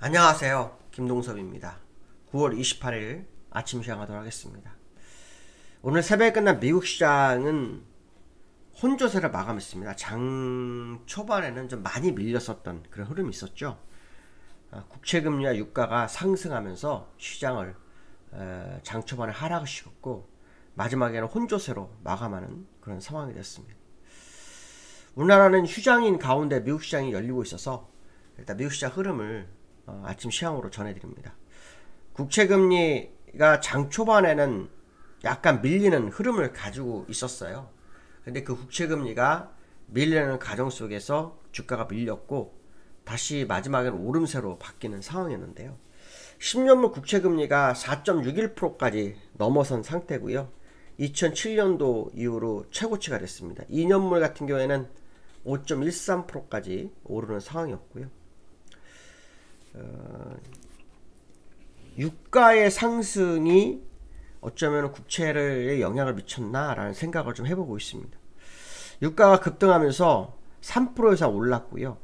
안녕하세요. 김동섭입니다. 9월 28일 아침 시작하도록 하겠습니다. 오늘 새벽에 끝난 미국 시장은 혼조세를 마감했습니다. 장 초반에는 좀 많이 밀렸었던 그런 흐름이 있었죠. 국채금리와 유가가 상승하면서 시장을 장 초반에 하락을 시켰고 마지막에는 혼조세로 마감하는 그런 상황이 됐습니다. 우리나라는 휴장인 가운데 미국 시장이 열리고 있어서 일단 미국 시장 흐름을 아침 시황으로 전해드립니다. 국채금리가 장 초반에는 약간 밀리는 흐름을 가지고 있었어요. 근데 그 국채금리가 밀리는 과정 속에서 주가가 밀렸고 다시 마지막에는 오름세로 바뀌는 상황이었는데요. 10년물 국채금리가 4.61%까지 넘어선 상태고요. 2007년도 이후로 최고치가 됐습니다. 2년물 같은 경우에는 5.13%까지 오르는 상황이었고요. 유가의 상승이 어쩌면 국채에 영향을 미쳤나라는 생각을 좀 해보고 있습니다. 유가가 급등하면서 3% 이상 올랐고요.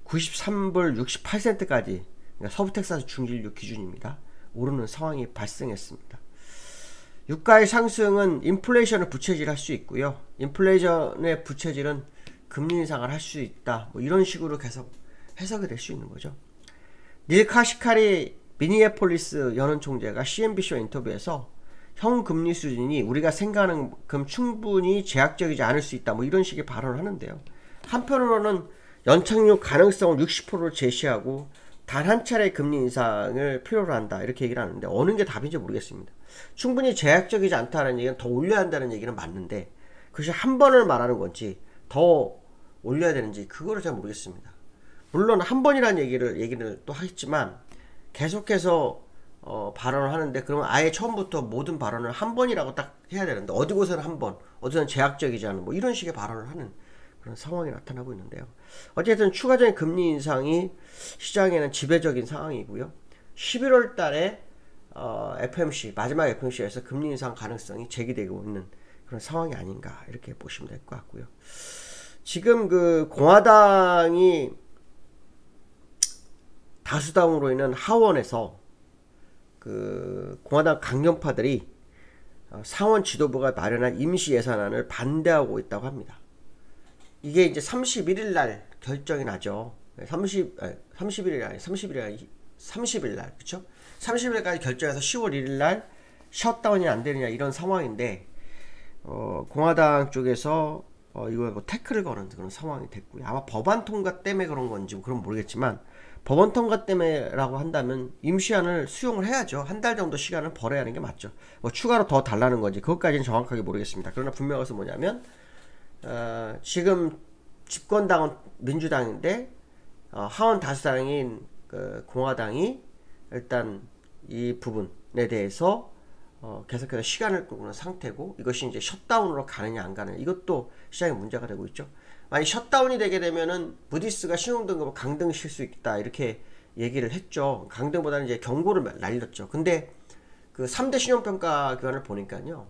93불 68센트까지 그러니까 서부 텍사스 중진류 기준입니다. 오르는 상황이 발생했습니다. 유가의 상승은 인플레이션을 부채질할 수 있고요. 인플레이션의 부채질은 금리 인상을 할 수 있다. 뭐 이런 식으로 계속 해석이 될 수 있는 거죠. 닐 카시카리 미니애폴리스 연은 총재가 CNBC와 인터뷰에서 형 금리 수준이 우리가 생각하는 만큼 충분히 제약적이지 않을 수 있다. 뭐 이런 식의 발언을 하는데요. 한편으로는 연착륙 가능성을 60%를 제시하고 단 한 차례 금리 인상을 필요로 한다. 이렇게 얘기를 하는데 어느 게 답인지 모르겠습니다. 충분히 제약적이지 않다는 얘기는 더 올려야 한다는 얘기는 맞는데 그것이 한 번을 말하는 건지 더 올려야 되는지 그거를 잘 모르겠습니다. 물론 한 번이라는 얘기를 또 하겠지만 계속해서 발언을 하는데 그러면 아예 처음부터 모든 발언을 한 번이라고 딱 해야 되는데 어디 곳에는 한 번, 어디서는 제약적이지 않은 뭐 이런 식의 발언을 하는 그런 상황이 나타나고 있는데요. 어쨌든 추가적인 금리 인상이 시장에는 지배적인 상황이고요. 11월 달에 FMC 마지막 FMC에서 금리 인상 가능성이 제기되고 있는 그런 상황이 아닌가 이렇게 보시면 될 것 같고요. 지금 그 공화당이 다수당으로 있는 하원에서 그 공화당 강경파들이 상원 지도부가 마련한 임시 예산안을 반대하고 있다고 합니다. 이게 이제 31일 날 결정이 나죠. 30일이 아니 30일 날 그쵸? 30일까지 결정해서 10월 1일 날 셧다운이 안 되느냐 이런 상황인데 공화당 쪽에서 이거 뭐 태클을 거는 그런 상황이 됐고요. 아마 법안 통과 때문에 그런 건지 그건 모르겠지만 법원 통과 때문에라고 한다면 임시안을 수용을 해야죠. 한 달 정도 시간을 벌어야 하는 게 맞죠. 뭐 추가로 더 달라는 건지 그것까지는 정확하게 모르겠습니다. 그러나 분명해서 뭐냐면 지금 집권당은 민주당인데 하원 다수당인 그 공화당이 일단 이 부분에 대해서 계속해서 시간을 끌고 있는 상태고 이것이 이제 셧다운으로 가느냐 안 가느냐 이것도 시장에 문제가 되고 있죠. 만약 셧다운이 되게 되면은 무디스가 신용등급을 강등시킬 수 있다 이렇게 얘기를 했죠. 강등보다는 이제 경고를 날렸죠. 근데 그 3대 신용평가 기관을 보니까요.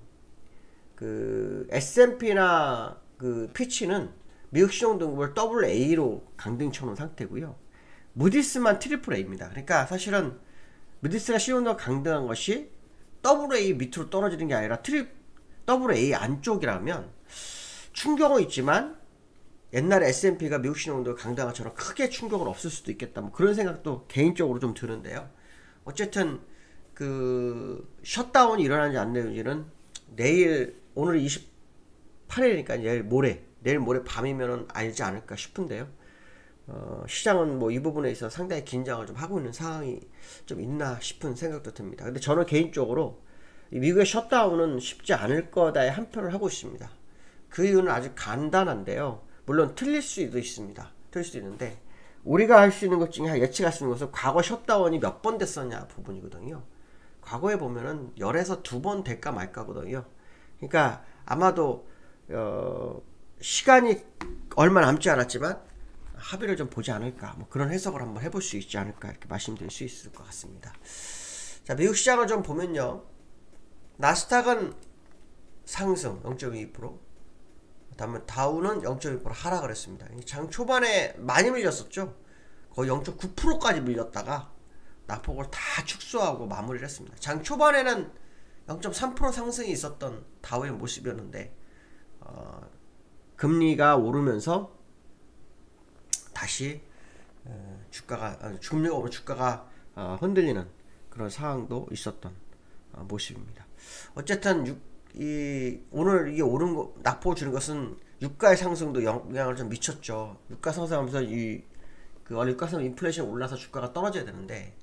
그 S&P나 그 피치는 미국 신용등급을 AA로 강등 쳐놓은 상태고요. 무디스만 AAA입니다. 그러니까 사실은 무디스가 신용등급 강등한 것이 AA 밑으로 떨어지는 게 아니라 AA 안쪽이라면 충격은 있지만 옛날에 S&P가 미국 신용등급 강등한 것처럼 크게 충격은 없을 수도 있겠다. 뭐 그런 생각도 개인적으로 좀 드는데요. 어쨌든 그 셧다운이 일어나는지 안 되는지는 오늘 28일이니까 내일 모레 밤이면은 알지 않을까 싶은데요. 시장은 뭐 이 부분에 있어서 상당히 긴장을 좀 하고 있는 상황이 좀 있나 싶은 생각도 듭니다. 근데 저는 개인적으로 미국의 셧다운은 쉽지 않을 거다에 한 표를 하고 있습니다. 그 이유는 아주 간단한데요. 물론 틀릴 수도 있습니다. 틀릴 수도 있는데 우리가 할 수 있는 것 중에 예측할 수 있는 것은 과거 셧다운이 몇 번 됐었냐 부분이거든요. 과거에 보면은 열에서 2번 될까 말까거든요. 그러니까 아마도 시간이 얼마 남지 않았지만 합의를 좀 보지 않을까 뭐 그런 해석을 한번 해볼 수 있지 않을까 이렇게 말씀드릴 수 있을 것 같습니다. 자, 미국 시장을 좀 보면요. 나스닥은 상승 0.2%, 다음에 다우는 0.2% 하락을 했습니다. 장 초반에 많이 밀렸었죠. 거의 0.9%까지 밀렸다가 낙폭을 다 축소하고 마무리를 했습니다. 장 초반에는 0.3% 상승이 있었던 다우의 모습이었는데 금리가 오르면서 다시 금리가 오르면 주가가 흔들리는 그런 상황도 있었던 모습입니다. 어쨌든 오늘 이게 오른 거, 낙폭을 주는 것은 유가의 상승도 영향을 좀 미쳤죠. 유가 상승하면서 원래 유가 상승 인플레이션이 올라서 주가가 떨어져야 되는데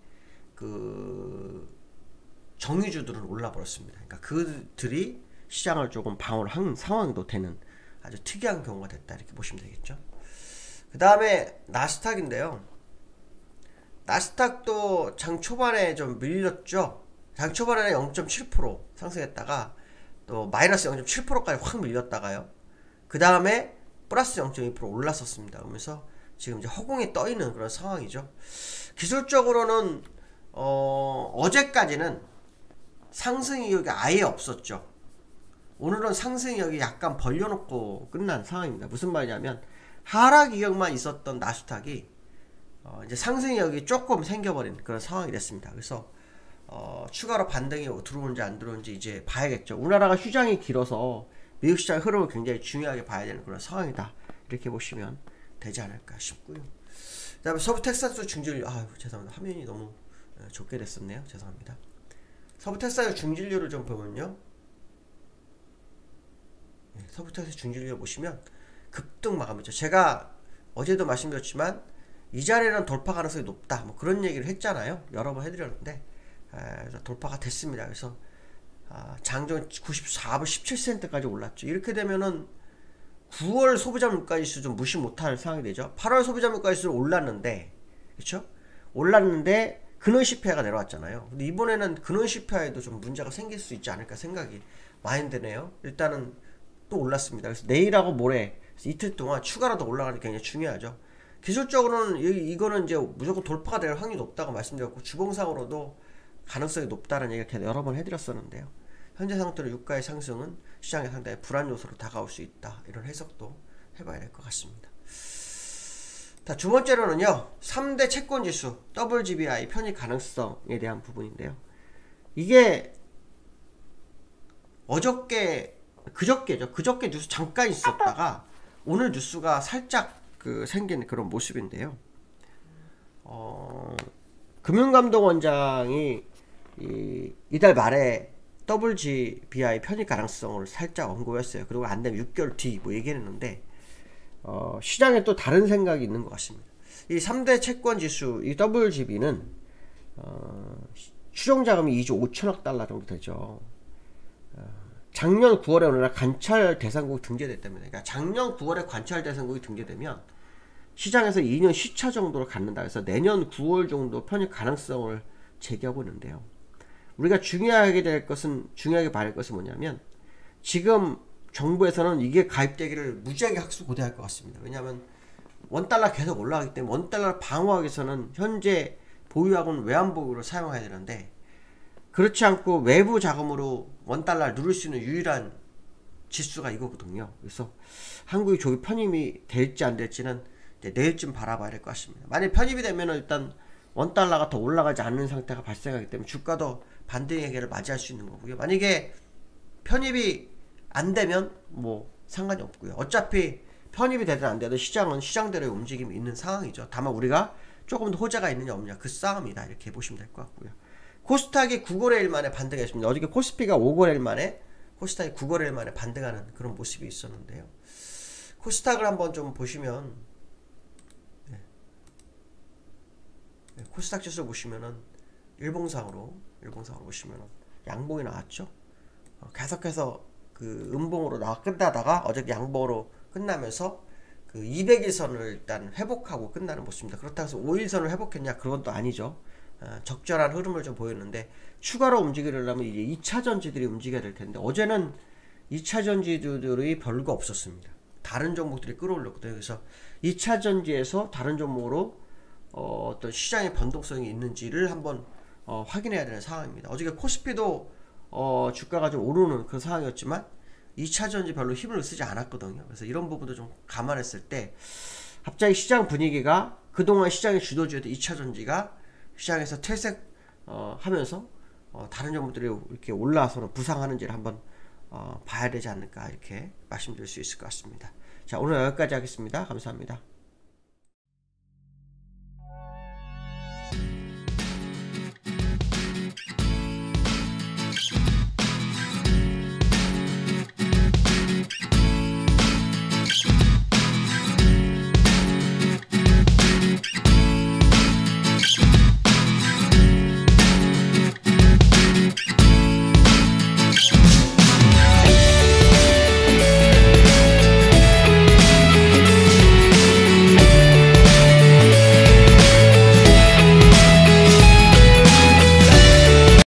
정유주들은 올라버렸습니다. 그러니까 그들이 시장을 조금 방어한 상황도 되는 아주 특이한 경우가 됐다 이렇게 보시면 되겠죠. 그 다음에 나스닥인데요. 나스닥도 장 초반에 좀 밀렸죠. 장 초반에는 0.7% 상승했다가 또 마이너스 0.7%까지 확 밀렸다가요. 그 다음에 플러스 0.2% 올랐었습니다. 그러면서 지금 이제 허공에 떠 있는 그런 상황이죠. 기술적으로는 어제까지는 상승 이력이 아예 없었죠. 오늘은 상승 이력이 약간 벌려놓고 끝난 상황입니다. 무슨 말이냐면 하락 이력만 있었던 나스닥이 이제 상승 이력이 조금 생겨버린 그런 상황이 됐습니다. 그래서 추가로 반등이 들어오는지 안 들어오는지 이제 봐야겠죠. 우리나라가 휴장이 길어서 미국 시장의 흐름을 굉장히 중요하게 봐야 되는 그런 상황이다. 이렇게 보시면 되지 않을까 싶고요. 그 다음에 서부 텍사스 중진율, 죄송합니다. 화면이 너무 좁게 됐었네요. 죄송합니다. 서부 텍사스 중진율을 좀 보면요. 서부 텍사스 중진율 보시면 급등 마감이죠. 제가 어제도 말씀드렸지만 이 자리는 돌파 가능성이 높다. 뭐 그런 얘기를 했잖아요. 여러 번 해드렸는데 돌파가 됐습니다. 그래서 장중 94불 17센트까지 올랐죠. 이렇게 되면은 9월 소비자 물가지수 좀 무시 못할 상황이 되죠. 8월 소비자 물가지수는 올랐는데, 그렇죠? 올랐는데 근원 CPI가 내려왔잖아요. 근데 이번에는 근원 CPI에도 좀 문제가 생길 수 있지 않을까 생각이 많이 드네요. 일단은 또 올랐습니다. 그래서 내일하고 모레 이틀 동안 추가로 더 올라가는 게 굉장히 중요하죠. 기술적으로는 이거는 이제 무조건 돌파가 될 확률이 높다고 말씀드렸고 주봉상으로도 가능성이 높다는 얘기를 계속 여러 번 해드렸었는데요. 현재 상태로 유가의 상승은 시장에 상당히 불안 요소로 다가올 수 있다. 이런 해석도 해봐야 될 것 같습니다. 자, 두 번째로는요. 3대 채권지수 WGBI 편입 가능성에 대한 부분인데요. 이게 그저께 뉴스 잠깐 있었다가 오늘 뉴스가 살짝 생긴 그런 모습인데요. 금융감독원장이 이달 말에 WGBI 편입 가능성을 살짝 언급했어요. 그리고 안 되면 6개월 뒤 뭐 얘기했는데 시장에 또 다른 생각이 있는 것 같습니다. 이 3대 채권 지수 이 WGB는 추정 자금이 2조 5천억 달러 정도 되죠. 작년 9월에 우리나라 관찰 대상국이 등재됐답니다. 그러니까 작년 9월에 관찰 대상국이 등재되면 시장에서 2년 시차 정도를 갖는다 해서 내년 9월 정도 편입 가능성을 제기하고 있는데요. 우리가 중요하게 봐야 할 것은 뭐냐면 지금 정부에서는 이게 가입되기를 무지하게 학수고대할 것 같습니다. 왜냐하면 원달러 계속 올라가기 때문에 원달러를 방어하기 위해서는 현재 보유하고 있는 외환보유를 사용해야 되는데 그렇지 않고 외부 자금으로 원달러를 누릴 수 있는 유일한 지수가 이거거든요. 그래서 한국이 조기 편입이 될지 안 될지는 내일쯤 바라봐야 될 것 같습니다. 만약 편입이 되면 일단 원달러가 더 올라가지 않는 상태가 발생하기 때문에 주가도 반등의 계기를 맞이할 수 있는 거고요. 만약에 편입이 안 되면 뭐 상관이 없고요. 어차피 편입이 되든 안 되든 시장은 시장대로의 움직임이 있는 상황이죠. 다만 우리가 조금 더 호재가 있느냐 없느냐 그 싸움이다 이렇게 보시면 될 것 같고요. 코스닥이 9거래일 만에 반등했습니다. 어저께 코스피가 5거래일 만에 코스닥이 9거래일 만에 반등하는 그런 모습이 있었는데요. 코스닥을 한번 좀 보시면 코스닥 지수 보시면은 일봉상으로 보시면은 양봉이 나왔죠. 계속해서 음봉으로 끝나다가 어저께 양봉으로 끝나면서 200일선을 일단 회복하고 끝나는 모습입니다. 그렇다고 해서 5일선을 회복했냐 그건 또 아니죠. 적절한 흐름을 좀 보였는데 추가로 움직이려면 이제 2차 전지들이 움직여야 될 텐데 어제는 2차 전지들이 별거 없었습니다. 다른 종목들이 끌어올렸거든요. 그래서 2차 전지에서 다른 종목으로 어떤 시장의 변동성이 있는지를 한번 확인해야 되는 상황입니다. 어저께 코스피도 주가가 좀 오르는 그 상황이었지만 2차 전지 별로 힘을 쓰지 않았거든요. 그래서 이런 부분도 좀 감안했을 때 갑자기 시장 분위기가 그동안 시장의 주도주였던 2차전지가 시장에서 퇴색 하면서 다른 종목들이 이렇게 올라와서는 부상하는지를 한번 봐야 되지 않을까 이렇게 말씀드릴 수 있을 것 같습니다. 자, 오늘 여기까지 하겠습니다. 감사합니다.